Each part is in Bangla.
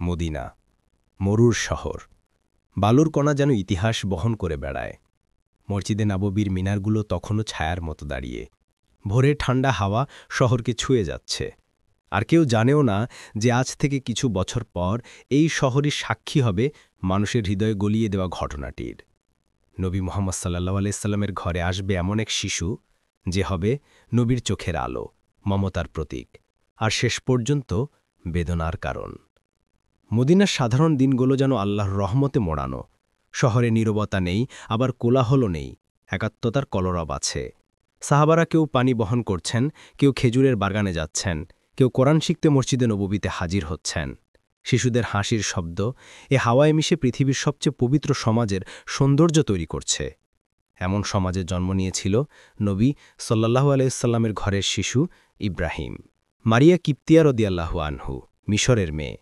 মদিনা, মরুর শহর। বালুর কণা যেন ইতিহাস বহন করে বেড়ায়। মসজিদে নববীর মিনারগুলো তখনও ছায়ার মতো দাঁড়িয়ে। ভোরের ঠান্ডা হাওয়া শহরকে ছুঁয়ে যাচ্ছে। আর কেউ জানেও না যে আজ থেকে কিছু বছর পর এই শহরই সাক্ষী হবে মানুষের হৃদয়ে গলিয়ে দেওয়া ঘটনাটির। নবী মুহাম্মদ সাল্লাল্লাহু আলাইহি সাল্লামের ঘরে আসবে এমন এক শিশু যে হবে নবীর চোখের আলো, মমতার প্রতীক, আর শেষ পর্যন্ত বেদনার কারণ। মদিনার সাধারণ দিনগুলো যেন আল্লাহর রহমতে মোড়ানো। শহরে নীরবতা নেই, আবার কোলাহলও নেই, একাত্মতার কলরব আছে। সাহাবারা কেউ পানি বহন করছেন, কেউ খেজুরের বাগানে যাচ্ছেন, কেউ কোরআন শিখতে মসজিদে নববীতে হাজির হচ্ছেন। শিশুদের হাসির শব্দ এ হাওয়ায় মিশে পৃথিবীর সবচেয়ে পবিত্র সমাজের সৌন্দর্য তৈরি করছে। এমন সমাজে জন্ম নিয়েছিল নবী সাল্লাল্লাহু আলাইহি সাল্লামের ঘরের শিশু ইব্রাহিম। মারিয়া কিপ্তিয়া রাদিয়াল্লাহু আনহু, মিশরের মেয়ে,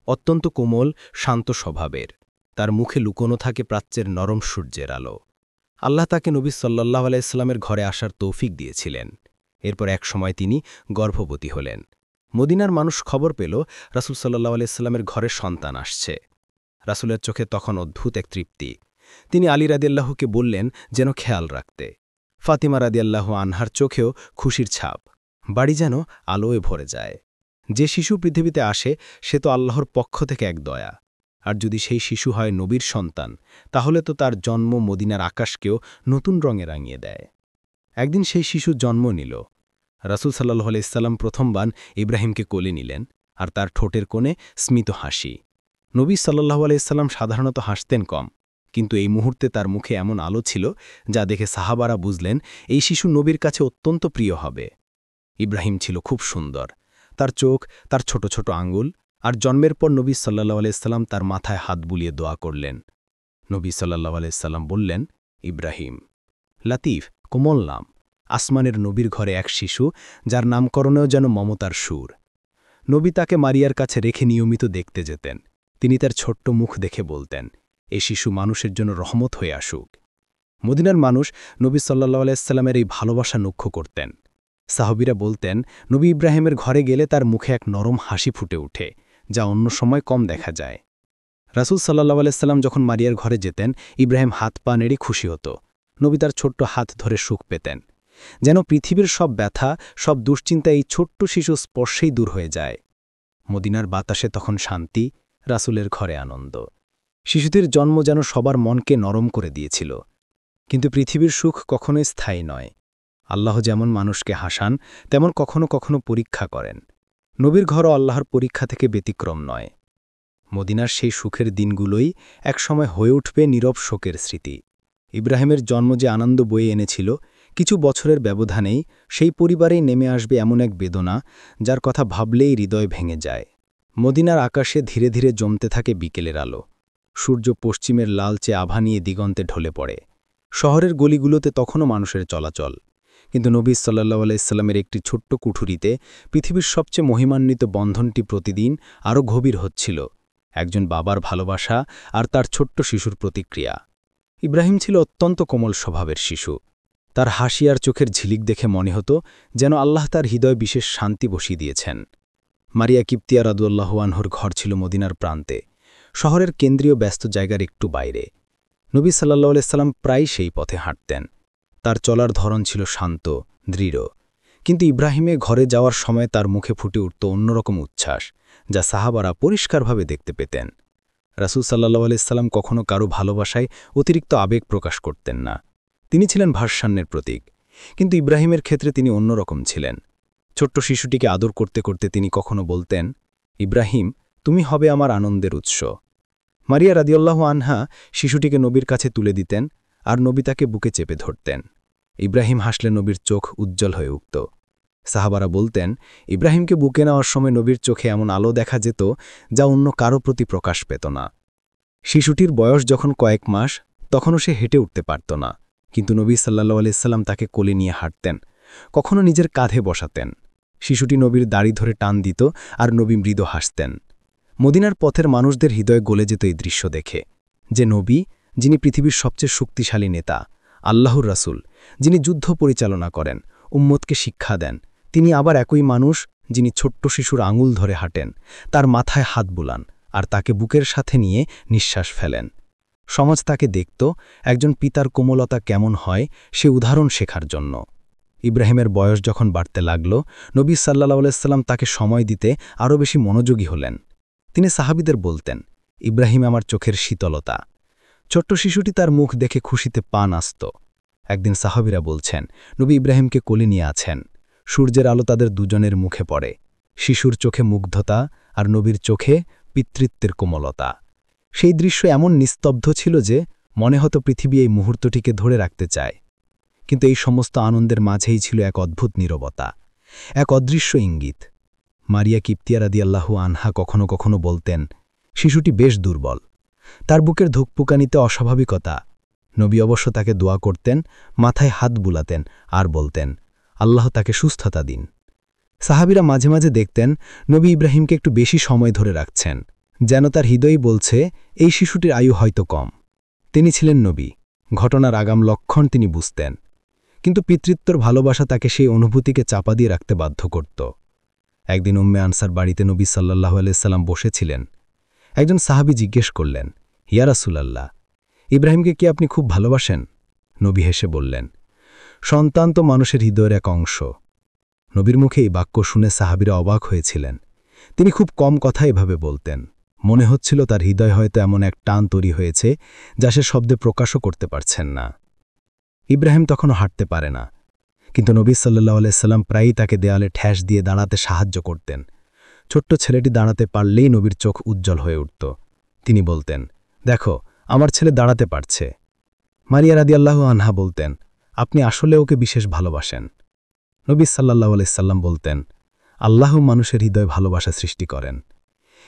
অত্যন্ত কোমল, শান্ত স্বভাবের। তার মুখে লুকোনো থাকে প্রাচ্যের নরম সূর্যের আলো। আল্লাহ তাকে নবী সাল্লাল্লাহু আলাইহি সাল্লামের ঘরে আসার তৌফিক দিয়েছিলেন। এরপর এক সময় তিনি গর্ভবতী হলেন। মদিনার মানুষ খবর পেল রাসূল সাল্লাল্লাহু আলাইহি সাল্লামের ঘরে সন্তান আসছে। রাসূলের চোখে তখন অদ্ভুত এক তৃপ্তি। তিনি আলী রাদিয়াল্লাহুকে বললেন যেন খেয়াল রাখতে। ফাতিমা রাদিয়াল্লাহু আনহার চোখেও খুশির ছাপ। বাড়ি যেন আলোয় ভরে যায়। যে শিশু পৃথিবীতে আসে সে তো আল্লাহর পক্ষ থেকে এক দয়া। আর যদি সেই শিশু হয় নবীর সন্তান, তাহলে তো তার জন্ম মদিনার আকাশকেও নতুন রঙে রাঙিয়ে দেয়। একদিন সেই শিশু জন্ম নিল। রাসূল সাল্লাল্লাহু আলাইহি সাল্লাম প্রথমবার ইব্রাহিমকে কোলে নিলেন, আর তার ঠোঁটের কোণে স্মিত হাসি। নবী সাল্লাল্লাহু আলাইহি সাল্লাম সাধারণত হাসতেন কম, কিন্তু এই মুহূর্তে তার মুখে এমন আলো ছিল যা দেখে সাহাবারা বুঝলেন এই শিশু নবীর কাছে অত্যন্ত প্রিয় হবে। ইব্রাহিম ছিল খুব সুন্দর। তার চোখ, তার ছোট ছোট আঙ্গুল, আর জন্মের পর নবী সাল্লাল্লাহু আলাইহি সাল্লাম তার মাথায় হাত বুলিয়ে দোয়া করলেন। নবী সাল্লাল্লাহু আলাইহি সাল্লাম বললেন, ইব্রাহিম। লাতিফ, কোমল নাম। আসমানের নবীর ঘরে এক শিশু, যার নামকরণেও যেন মমতার সুর। নবী তাকে মারিয়ার কাছে রেখে নিয়মিত দেখতে যেতেন। তিনি তার ছোট্ট মুখ দেখে বলতেন, এ শিশু মানুষের জন্য রহমত হয়ে আসুক। মদিনার মানুষ নবী সাল্লাল্লাহু আলাইহি সাল্লামের এই ভালোবাসা লক্ষ্য করতেন। সাহাবীরা বলতেন, নবী ইব্রাহিমের ঘরে গেলে তার মুখে এক নরম হাসি ফুটে ওঠে, যা অন্য সময় কম দেখা যায়। রাসূল সাল্লাল্লাহু আলাইহি সাল্লাম যখন মারিয়ার ঘরে যেতেন, ইব্রাহিম হাত পা নেড়ে খুশি হতো। নবী তার ছোট্ট হাত ধরে সুখ পেতেন। যেন পৃথিবীর সব ব্যথা, সব দুশ্চিন্তা এই ছোট্ট শিশু স্পর্শেই দূর হয়ে যায়। মদিনার বাতাসে তখন শান্তি, রাসূলের ঘরে আনন্দ। শিশুটির জন্ম যেন সবার মনকে নরম করে দিয়েছিল। কিন্তু পৃথিবীর সুখ কখনোই স্থায়ী নয়। আল্লাহ যেমন মানুষকে হাসান, তেমন কখনো কখনো পরীক্ষা করেন। নবীর ঘরও আল্লাহর পরীক্ষা থেকে ব্যতিক্রম নয়। মদিনার সেই সুখের দিনগুলোই একসময় হয়ে উঠবে নীরব শোকের স্মৃতি। ইব্রাহিমের জন্ম যে আনন্দ বয়ে এনেছিল, কিছু বছরের ব্যবধানেই সেই পরিবারেই নেমে আসবে এমন এক বেদনা, যার কথা ভাবলেই হৃদয় ভেঙে যায়। মদিনার আকাশে ধীরে ধীরে জমতে থাকে বিকেলের আলো। সূর্য পশ্চিমের লালচে আভা নিয়ে দিগন্তে ঢলে পড়ে। শহরের গলিগুলোতে তখনও মানুষের চলাচল। কিন্তু নবী সাল্লাল্লাহু আলাইহি সাল্লামের একটি ছোট্ট কুঠুরিতে পৃথিবীর সবচেয়ে মহিমান্বিত বন্ধনটি প্রতিদিন আরও গভীর হচ্ছিল। একজন বাবার ভালোবাসা আর তার ছোট্ট শিশুর প্রতিক্রিয়া। ইব্রাহিম ছিল অত্যন্ত কোমল স্বভাবের শিশু। তার হাসি আর চোখের ঝিলিক দেখে মনে হতো যেন আল্লাহ তার হৃদয় বিশেষ শান্তি বসিয়ে দিয়েছেন। মারিয়া কিপ্তিয়া রাদিয়াল্লাহু আনহুর ঘর ছিল মদিনার প্রান্তে, শহরের কেন্দ্রীয় ব্যস্ত জায়গার একটু বাইরে। নবী সাল্লাল্লাহু আলাইহি সাল্লাম প্রায় সেই পথে হাঁটতেন। তার চলার ধরন ছিল শান্ত, দৃঢ়। কিন্তু ইব্রাহিমে ঘরে যাওয়ার সময় তার মুখে ফুটে উঠত অন্যরকম উচ্ছ্বাস, যা সাহাবারা পরিষ্কারভাবে দেখতে পেতেন। রাসূল সাল্লাল্লাহু আলাইহি সাল্লাম কখনো কারো ভালোবাসায় অতিরিক্ত আবেগ প্রকাশ করতেন না। তিনি ছিলেন ভারসাম্যের প্রতীক। কিন্তু ইব্রাহিমের ক্ষেত্রে তিনি অন্যরকম ছিলেন। ছোট্ট শিশুটিকে আদর করতে করতে তিনি কখনো বলতেন, ইব্রাহিম, তুমি হবে আমার আনন্দের উৎস। মারিয়া রাদিয়াল্লাহু আনহা শিশুটিকে নবীর কাছে তুলে দিতেন, আর নবী তাকে বুকে চেপে ধরতেন। ইব্রাহিম হাসলে নবীর চোখ উজ্জ্বল হয়ে উঠত। সাহাবারা বলতেন, ইব্রাহিমকে বুকে নেওয়ার সময় নবীর চোখে এমন আলো দেখা যেত, যা অন্য কারো প্রতি প্রকাশ পেত না। শিশুটির বয়স যখন কয়েক মাস, তখনও সে হেঁটে উঠতে পারত না। কিন্তু নবী সাল্লাল্লাহু আলাইহি সাল্লাম তাকে কোলে নিয়ে হাঁটতেন, কখনো নিজের কাঁধে বসাতেন। শিশুটি নবীর দাড়ি ধরে টান দিত, আর নবী মৃদু হাসতেন। মদিনার পথের মানুষদের হৃদয়ে গলে যেত এই দৃশ্য দেখে, যে নবী, যিনি পৃথিবীর সবচেয়ে শক্তিশালী নেতা, আল্লাহর রাসূল, যিনি যুদ্ধ পরিচালনা করেন, উম্মতকে শিক্ষা দেন, তিনি আবার একই মানুষ যিনি ছোট্ট শিশুর আঙুল ধরে হাঁটেন, তার মাথায় হাত বুলান, আর তাকে বুকের সাথে নিয়ে নিঃশ্বাস ফেলেন। সমাজ তাকে দেখত একজন পিতার কোমলতা কেমন হয় সে উদাহরণ শেখার জন্য। ইব্রাহিমের বয়স যখন বাড়তে লাগল, নবী সাল্লাল্লাহু আলাইহি সাল্লাম তাকে সময় দিতে আরও বেশি মনোযোগী হলেন। তিনি সাহাবীদের বলতেন, ইব্রাহিম আমার চোখের শীতলতা। ছোট্ট শিশুটি তার মুখ দেখে খুশিতে পান আসত। একদিন সাহাবীরা বলছেন, নবী ইব্রাহিমকে কোলে নিয়ে আছেন। সূর্যের আলো তাদের দুজনের মুখে পড়ে। শিশুর চোখে মুগ্ধতা আর নবীর চোখে পিতৃত্বের কোমলতা। সেই দৃশ্য এমন নিস্তব্ধ ছিল যে মনে হতো পৃথিবী এই মুহূর্তটিকে ধরে রাখতে চায়। কিন্তু এই সমস্ত আনন্দের মাঝেই ছিল এক অদ্ভুত নীরবতা, এক অদৃশ্য ইঙ্গিত। মারিয়া কিপ্তিয়া রাদিয়াল্লাহু আনহা কখনো কখনো বলতেন, শিশুটি বেশ দুর্বল, তার বুকের ধুকপুকানিতে অস্বাভাবিকতা। নবী অবশ্য তাকে দোয়া করতেন, মাথায় হাত বুলাতেন আর বলতেন, আল্লাহ তাকে সুস্থতা দিন। সাহাবীরা মাঝে মাঝে দেখতেন নবী ইব্রাহিমকে একটু বেশি সময় ধরে রাখছেন, যেন তার হৃদয়ই বলছে এই শিশুটির আয়ু হয়তো কম। তিনি ছিলেন নবী, ঘটনার আগাম লক্ষণ তিনি বুঝতেন। কিন্তু পিতৃত্বর ভালোবাসা তাকে সেই অনুভূতিকে চাপা দিয়ে রাখতে বাধ্য করত। একদিন উম্মে আনসার বাড়িতে নবী সাল্লাল্লাহু আলাইহি সাল্লাম বসেছিলেন। একজন সাহাবী জিজ্ঞেস করলেন, ইয়া রাসূলাল্লাহ, ইব্রাহিমকে কি আপনি খুব ভালোবাসেন? নবী হেসে বললেন, সন্তান তো মানুষের হৃদয়ের এক অংশ। নবীর মুখে এই বাক্য শুনে সাহাবীরা অবাক হয়েছিলেন। তিনি খুব কম কথা এভাবে বলতেন। মনে হচ্ছিল তার হৃদয় হয়তো এমন এক টান তৈরি হয়েছে যা সে শব্দে প্রকাশও করতে পারছেন না। ইব্রাহিম তখনও হাঁটতে পারে না, কিন্তু নবী সাল্লাল্লাহু আলাইহি সাল্লাম প্রায়ই তাকে দেয়ালে ঠ্যাস দিয়ে দাঁড়াতে সাহায্য করতেন। ছোট্ট ছেলেটি দাঁড়াতে পারলেই নবীর চোখ উজ্জ্বল হয়ে উঠত। তিনি বলতেন, দেখো, আমার ছেলে দাঁড়াতে পারছে। মারিয়া রাদিয়াল্লাহু আনহা বলতেন, আপনি আসলে ওকে বিশেষ ভালোবাসেন। নবী সাল্লাল্লাহু আলাইহি সাল্লাম বলতেন, আল্লাহ মানুষের হৃদয় ভালোবাসা সৃষ্টি করেন।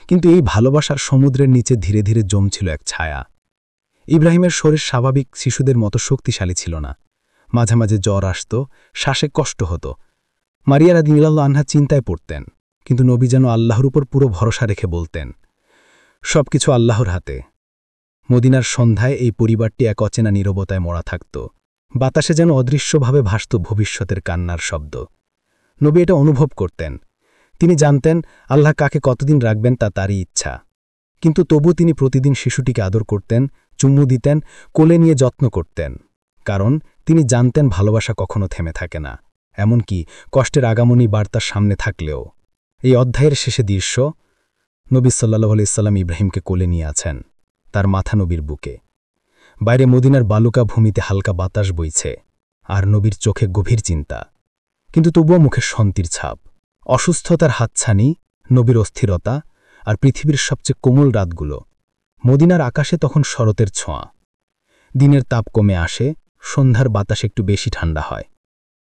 কিন্তু এই ভালোবাসার সমুদ্রের নিচে ধীরে ধীরে জমছিল এক ছায়া। ইব্রাহিমের শরীর স্বাভাবিক শিশুদের মতো শক্তিশালী ছিল না। মাঝে মাঝে জ্বর আসত, শ্বাসে কষ্ট হতো। মারিয়া রাদিয়াল্লাহু আনহা চিন্তায় পড়তেন, কিন্তু নবী যেন আল্লাহর উপর পুরো ভরসা রেখে বলতেন, সবকিছু আল্লাহর হাতে। মদিনার সন্ধ্যায় এই পরিবারটি এক অচেনা নীরবতায় মরা থাকত। বাতাসে যেন অদৃশ্যভাবে ভাসত ভবিষ্যতের কান্নার শব্দ। নবী এটা অনুভব করতেন। তিনি জানতেন আল্লাহ কাকে কতদিন রাখবেন তা তারই ইচ্ছা। কিন্তু তবু তিনি প্রতিদিন শিশুটিকে আদর করতেন, চুম্মু দিতেন, কোলে নিয়ে যত্ন করতেন। কারণ তিনি জানতেন ভালোবাসা কখনো থেমে থাকে না, এমনকি কষ্টের আগামনী বার্তার সামনে থাকলেও। এই অধ্যায়ের শেষে দৃশ্য, নবী সাল্লাল্লাহু আলাইহি সাল্লাম ইব্রাহিমকে কোলে নিয়ে আছেন, তার মাথা নবীর বুকে। বাইরে মদিনার বালুকা ভূমিতে হালকা বাতাস বইছে, আর নবীর চোখে গভীর চিন্তা, কিন্তু তবুও মুখে শান্তির ছাপ। অসুস্থতার হাতছানি, নবীর অস্থিরতা, আর পৃথিবীর সবচেয়ে কোমল রাতগুলো। মদিনার আকাশে তখন শরতের ছোঁয়া। দিনের তাপ কমে আসে, সন্ধ্যার বাতাস একটু বেশি ঠান্ডা হয়।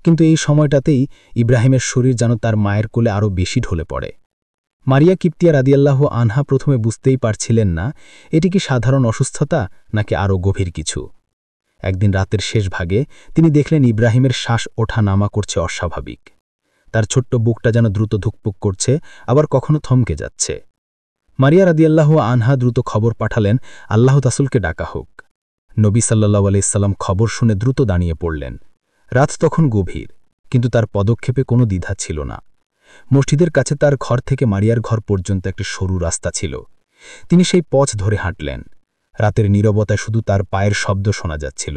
কিন্তু এই সময়টাতেই ইব্রাহিমের শরীর যেন তার মায়ের কোলে আরও বেশি ঢলে পড়ে। মারিয়া কিপ্তিয়া রাদিয়াল্লাহু আনহা প্রথমে বুঝতেই পারছিলেন না এটি কি সাধারণ অসুস্থতা নাকি আরও গভীর কিছু। একদিন রাতের শেষ ভাগে তিনি দেখলেন ইব্রাহিমের শ্বাস ওঠা নামা করছে অস্বাভাবিক। তার ছোট্ট বুকটা যেন দ্রুত ধুকপুক করছে, আবার কখনো থমকে যাচ্ছে। মারিয়া রাদিয়াল্লাহু আনহা দ্রুত খবর পাঠালেন আল্লাহ তাসুলকে ডাকা হোক। নবী সাল্লাল্লাহু আলাইহি সাল্লাম খবর শুনে দ্রুত দাঁড়িয়ে পড়লেন। রাত তখন গভীর, কিন্তু তার পদক্ষেপে কোনো দ্বিধা ছিল না। মসজিদের কাছে তার ঘর থেকে মারিয়ার ঘর পর্যন্ত একটি সরু রাস্তা ছিল। তিনি সেই পথ ধরে হাঁটলেন। রাতের নীরবতায় শুধু তার পায়ের শব্দ শোনা যাচ্ছিল,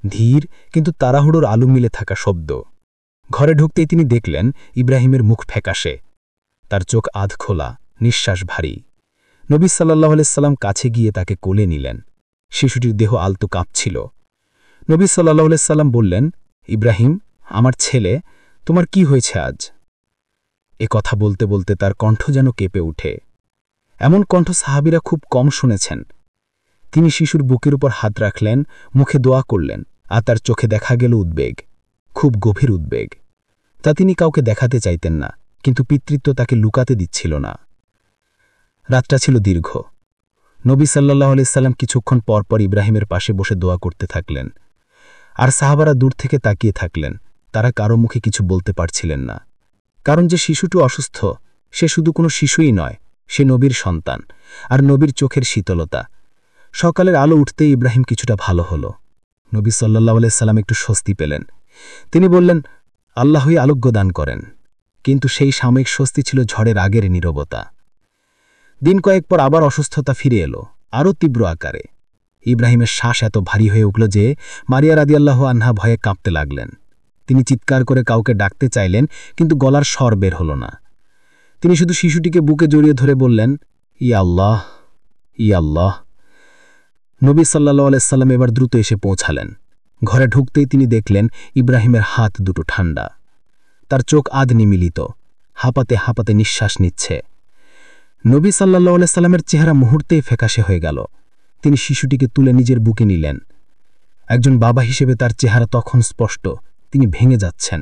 ধীর কিন্তু তাড়াহুড়োর আলো মিলে থাকা শব্দ। ঘরে ঢুকতেই তিনি দেখলেন ইব্রাহিমের মুখ ফ্যাকাশে, তার চোখ আধ খোলা, নিঃশ্বাস ভারী। নবী সাল্লাল্লাহু আলাইহি সাল্লাম কাছে গিয়ে তাকে কোলে নিলেন। শিশুটির দেহ আলতো কাঁপছিল। নবী সাল্লাল্লাহু আলাইহি সাল্লাম বললেন, ইব্রাহিম, আমার ছেলে, তোমার কি হয়েছে আজ? এ কথা বলতে বলতে তার কণ্ঠ যেন কেঁপে উঠে। এমন কণ্ঠ সাহাবীরা খুব কম শুনেছেন। তিনি শিশুর বুকের উপর হাত রাখলেন, মুখে দোয়া করলেন, আর তার চোখে দেখা গেল উদ্বেগ, খুব গভীর উদ্বেগ। তা তিনি কাউকে দেখাতে চাইতেন না, কিন্তু পিতৃত্ব তাকে লুকাতে দিচ্ছিল না। রাতটা ছিল দীর্ঘ। নবী সাল্লাল্লাহু আলাইহি সাল্লাম কিছুক্ষণ পরপর ইব্রাহিমের পাশে বসে দোয়া করতে থাকলেন, আর সাহাবারা দূর থেকে তাকিয়ে থাকলেন। তারা কারো মুখে কিছু বলতে পারছিলেন না, কারণ যে শিশুটি অসুস্থ সে শুধু কোনো শিশুই নয়, সে নবীর সন্তান, আর নবীর চোখের শীতলতা। সকালের আলো উঠতেই ইব্রাহিম কিছুটা ভালো হলো। নবী সাল্লাল্লাহু আলাইহি সাল্লাম একটু স্বস্তি পেলেন। তিনি বললেন, আল্লাহই আরোগ্য দান করেন। কিন্তু সেই সাময়িক স্বস্তি ছিল ঝড়ের আগের নীরবতা। দিন কয়েক পর আবার অসুস্থতা ফিরে এলো, আরও তীব্র আকারে। ইব্রাহিমের শ্বাস এত ভারী হয়ে উঠল যে মারিয়া রাদিয়াল্লাহু আনহা ভয়ে কাঁপতে লাগলেন। তিনি চিৎকার করে কাউকে ডাকতে চাইলেন, কিন্তু গলার স্বর বের হল না। তিনি শুধু শিশুটিকে বুকে জড়িয়ে ধরে বললেন, ইয়া আল্লাহ, ইয়া আল্লাহ। নবী সাল্লাল্লাহু আলাইহি সাল্লাম এবার দ্রুত এসে পৌঁছালেন। ঘরে ঢুকতেই তিনি দেখলেন ইব্রাহিমের হাত দুটো ঠান্ডা। তার চোখ আধ নিমিলিত, হাঁপাতে হাঁপাতে নিঃশ্বাস নিচ্ছে। নবী সাল্লাল্লাহু আলাইহি সাল্লামের চেহারা মুহূর্তেই ফ্যাকাশে হয়ে গেল। তিনি শিশুটিকে তুলে নিজের বুকে নিলেন। একজন বাবা হিসেবে তার চেহারা তখন স্পষ্ট, তিনি ভেঙে যাচ্ছেন।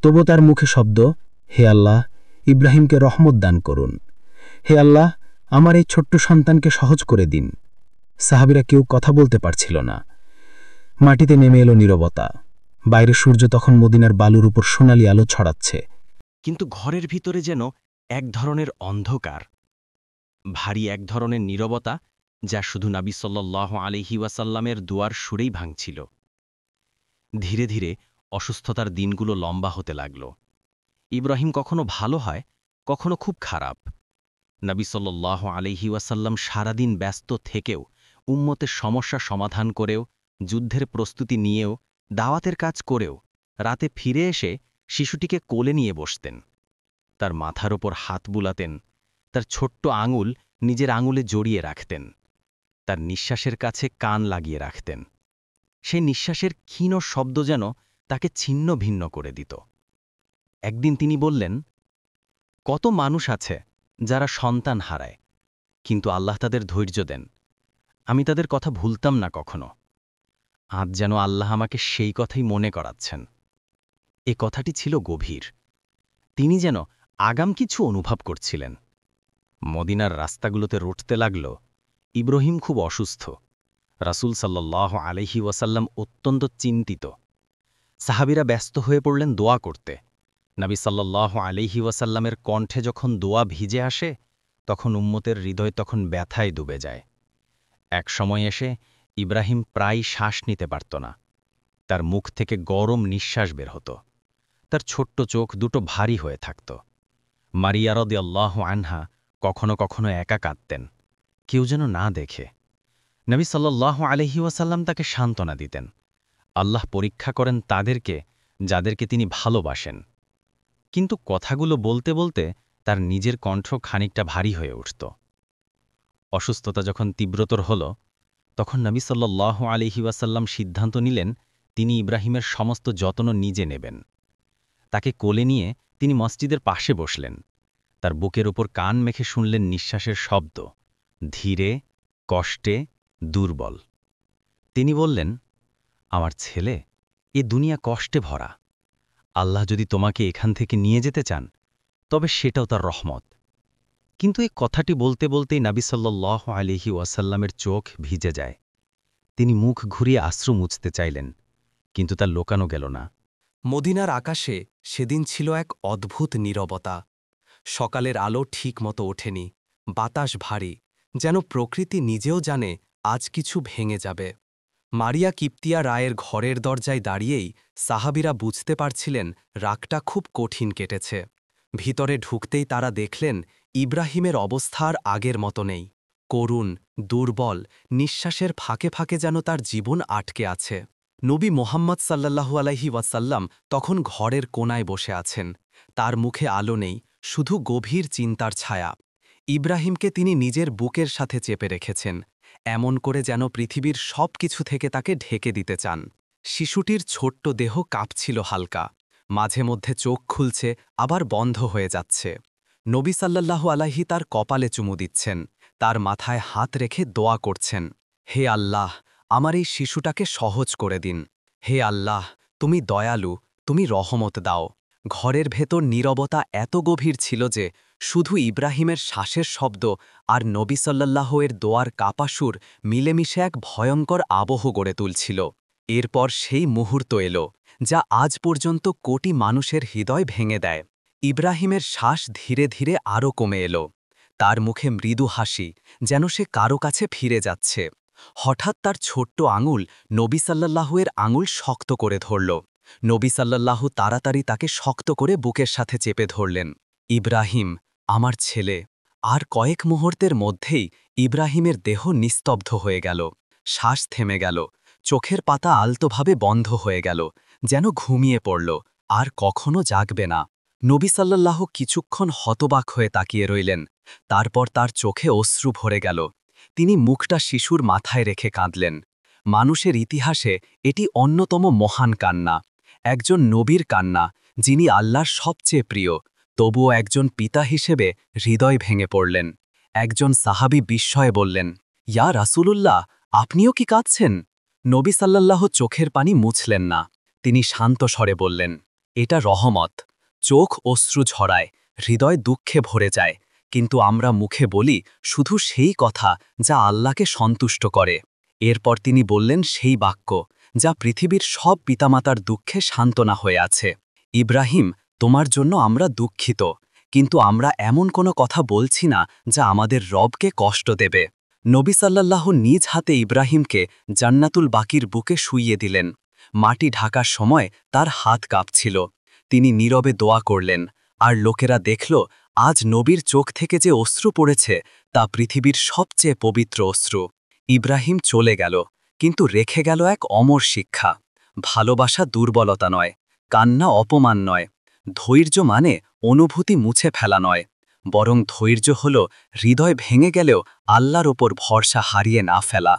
তবু তার মুখে শব্দ, হে আল্লাহ, ইব্রাহিমকে রহমত দান করুন। হে আল্লাহ, আমার এই ছোট্ট সন্তানকে সহজ করে দিন। সাহাবীরা কেউ কথা বলতে পারছিল না। মাটিতে নেমে এলো নীরবতা। বাইরে সূর্য তখন মদিনার বালুর উপর সোনালি আলো ছড়াচ্ছে। কিন্তু ঘরের ভিতরে যেন এক ধরনের অন্ধকার, ভারী এক ধরনের নীরবতা, যা শুধু নবী সাল্লাল্লাহু আলাইহি ওয়াসাল্লামের দুয়ার সুরেই ভাঙছিল। ধীরে ধীরে অসুস্থতার দিনগুলো লম্বা হতে লাগল। ইব্রাহিম কখনো ভালো হয়, কখনো খুব খারাপ। নবী সাল্লাল্লাহু আলাইহি ওয়াসাল্লাম সারাদিন ব্যস্ত থেকেও, উম্মতের সমস্যা সমাধান করেও, যুদ্ধের প্রস্তুতি নিয়েও, দাওয়াতের কাজ করেও, রাতে ফিরে এসে শিশুটিকে কোলে নিয়ে বসতেন। তার মাথার ওপর হাত বুলাতেন, তার ছোট্ট আঙুল নিজের আঙুলে জড়িয়ে রাখতেন, তার নিঃশ্বাসের কাছে কান লাগিয়ে রাখতেন। সেই নিঃশ্বাসের ক্ষীণ শব্দ যেন তাকে ছিন্ন ভিন্ন করে দিত। একদিন তিনি বললেন, কত মানুষ আছে যারা সন্তান হারায়, কিন্তু আল্লাহ তাদের ধৈর্য দেন। আমি তাদের কথা ভুলতাম না কখনো। আজ যেন আল্লাহ আমাকে সেই কথাই মনে করাচ্ছেন। এ কথাটি ছিল গভীর। তিনি যেন আগাম কিছু অনুভব করছিলেন। মদিনার রাস্তাগুলোতে রটতে লাগল, ইব্রাহিম খুব অসুস্থ। রাসূল সাল্লাল্লাহু আলাইহি ওয়াসাল্লাম অত্যন্ত চিন্তিত। সাহাবীরা ব্যস্ত হয়ে পড়লেন দোয়া করতে। নবী সাল্লাল্লাহু আলাইহি ওয়াসাল্লামের কণ্ঠে যখন দোয়া ভিজে আসে, তখন উম্মতের হৃদয় তখন ব্যথায় ডুবে যায়। এক সময় এসে ইব্রাহিম প্রায় শ্বাস নিতে পারত না। তার মুখ থেকে গরম নিঃশ্বাস বের হতো। তার ছোট্ট চোখ দুটো ভারী হয়ে থাকত। মারিয়া রাদিয়াল্লাহু আনহা কখনো কখনো একা কাঁদতেন, কেউ যেন না দেখে। নবী সাল্লাল্লাহু আলাইহি ওয়াসাল্লাম তাকে সান্ত্বনা দিতেন। আল্লাহ পরীক্ষা করেন তাদেরকে, যাদেরকে তিনি ভালোবাসেন। কিন্তু কথাগুলো বলতে বলতে তার নিজের কণ্ঠ খানিকটা ভারী হয়ে উঠত। অসুস্থতা যখন তীব্রতর হল, তখন নবী সাল্লাল্লাহু আলাইহি ওয়াসাল্লাম সিদ্ধান্ত নিলেন তিনি ইব্রাহিমের সমস্ত যত্ন নিজে নেবেন। তাকে কোলে নিয়ে তিনি মসজিদের পাশে বসলেন। তার বুকের ওপর কান মেখে শুনলেন নিঃশ্বাসের শব্দ, ধীরে, কষ্টে, দুর্বল। তিনি বললেন, আমার ছেলে, এ দুনিয়া কষ্টে ভরা। আল্লাহ যদি তোমাকে এখান থেকে নিয়ে যেতে চান, তবে সেটাও তার রহমত। কিন্তু এই কথাটি বলতে বলতেই নবী সাল্লাল্লাহু আলাইহি ওয়াসাল্লামের চোখ ভিজে যায়। তিনি মুখ ঘুরিয়ে আশ্রু মুছতে চাইলেন, কিন্তু তা লোকানো গেল না। মদিনার আকাশে সেদিন ছিল এক অদ্ভুত নীরবতা। সকালের আলো ঠিকমতো ওঠেনি, বাতাস ভারী, যেন প্রকৃতি নিজেও জানে আজ কিছু ভেঙে যাবে। মারিয়া কিপ্তিয়া রায়ের ঘরের দরজায় দাঁড়িয়েই সাহাবীরা বুঝতে পারছিলেন রাগটা খুব কঠিন কেটেছে। ভিতরে ঢুকতেই তারা দেখলেন ইব্রাহিমের অবস্থা আর আগের মতো নেই। করুণ, দুর্বল, নিঃশ্বাসের ফাঁকে ফাঁকে যেন তার জীবন আটকে আছে। নবী মোহাম্মদ সাল্লাল্লাহু আলাইহি ওয়াসাল্লাম তখন ঘরের কোনায় বসে আছেন। তার মুখে আলো নেই, শুধু গভীর চিন্তার ছায়া। ইব্রাহিমকে তিনি নিজের বুকের সাথে চেপে রেখেছেন, এমন করে যেন পৃথিবীর সব কিছু থেকে তাকে ঢেকে দিতে চান। শিশুটির ছোট্ট দেহ কাঁপছিল হালকা, মাঝে মধ্যে চোখ খুলছে, আবার বন্ধ হয়ে যাচ্ছে। নবী সাল্লাল্লাহু আলাইহি তার কপালে চুমু দিচ্ছেন, তার মাথায় হাত রেখে দোয়া করছেন, হে আল্লাহ, আমার এই শিশুটাকে সহজ করে দিন। হে আল্লাহ, তুমি দয়ালু, তুমি রহমত দাও। ঘরের ভেতর নীরবতা এত গভীর ছিল যে শুধু ইব্রাহিমের শ্বাসের শব্দ আর নবী সাল্লাল্লাহু-এর দোয়ার কাপাসুর মিলেমিশে এক ভয়ঙ্কর আবহ গড়ে তুলছিল। এরপর সেই মুহূর্ত এলো যা আজ পর্যন্ত কোটি মানুষের হৃদয় ভেঙে দেয়। ইব্রাহিমের শ্বাস ধীরে ধীরে আরও কমে এলো। তার মুখে মৃদু হাসি, যেন সে কারো কাছে ফিরে যাচ্ছে। হঠাৎ তার ছোট্ট আঙুল নবী সাল্লাল্লাহু-এর আঙুল শক্ত করে ধরল। নবী সাল্লাল্লাহু তাড়াতাড়ি তাকে শক্ত করে বুকের সাথে চেপে ধরলেন। ইব্রাহিম, আমার ছেলে, আর কয়েক মুহূর্তের মধ্যেই ইব্রাহিমের দেহ নিস্তব্ধ হয়ে গেল, শ্বাস থেমে গেল, চোখের পাতা আলতোভাবে বন্ধ হয়ে গেল, যেন ঘুমিয়ে পড়ল, আর কখনো জাগবে না। নবী সাল্লাল্লাহু কিছুক্ষণ হতবাক হয়ে তাকিয়ে রইলেন। তারপর তার চোখে অশ্রু ভরে গেল। তিনি মুখটা শিশুর মাথায় রেখে কাঁদলেন। মানুষের ইতিহাসে এটি অন্যতম মহান কান্না, একজন নবীর কান্না, যিনি আল্লাহর সবচেয়ে প্রিয়, তবুও একজন পিতা হিসেবে হৃদয় ভেঙে পড়লেন। একজন সাহাবী বিস্ময়ে বললেন, ইয়া রাসূলুল্লাহ, আপনিও কি কাঁদছেন? নবী সাল্লাল্লাহ চোখের পানি মুছলেন না। তিনি শান্ত স্বরে বললেন, এটা রহমত। চোখ অশ্রু ঝরায়, হৃদয় দুঃখে ভরে যায়, কিন্তু আমরা মুখে বলি শুধু সেই কথা যা আল্লাহকে সন্তুষ্ট করে। এরপর তিনি বললেন সেই বাক্য যা পৃথিবীর সব পিতামাতার দুঃখে সান্ত্বনা হয়ে আছে, ইব্রাহিম, তোমার জন্য আমরা দুঃখিত, কিন্তু আমরা এমন কোনো কথা বলছি না যা আমাদের রবকে কষ্ট দেবে। নবী সাল্লাল্লাহ নিজ হাতে ইব্রাহিমকে জান্নাতুল বাকির বুকে শুইয়ে দিলেন। মাটি ঢাকার সময় তার হাত কাঁপছিল। তিনি নীরবে দোয়া করলেন, আর লোকেরা দেখল আজ নবীর চোখ থেকে যে অশ্রু পড়েছে তা পৃথিবীর সবচেয়ে পবিত্র অশ্রু। ইব্রাহিম চলে গেল, কিন্তু রেখে গেল এক অমর শিক্ষা। ভালোবাসা দুর্বলতা নয়, কান্না অপমান নয়, ধৈর্য মানে অনুভূতি মুছে ফেলা নয়, বরং ধৈর্য হল হৃদয় ভেঙে গেলেও আল্লাহর ওপর ভরসা হারিয়ে না ফেলা।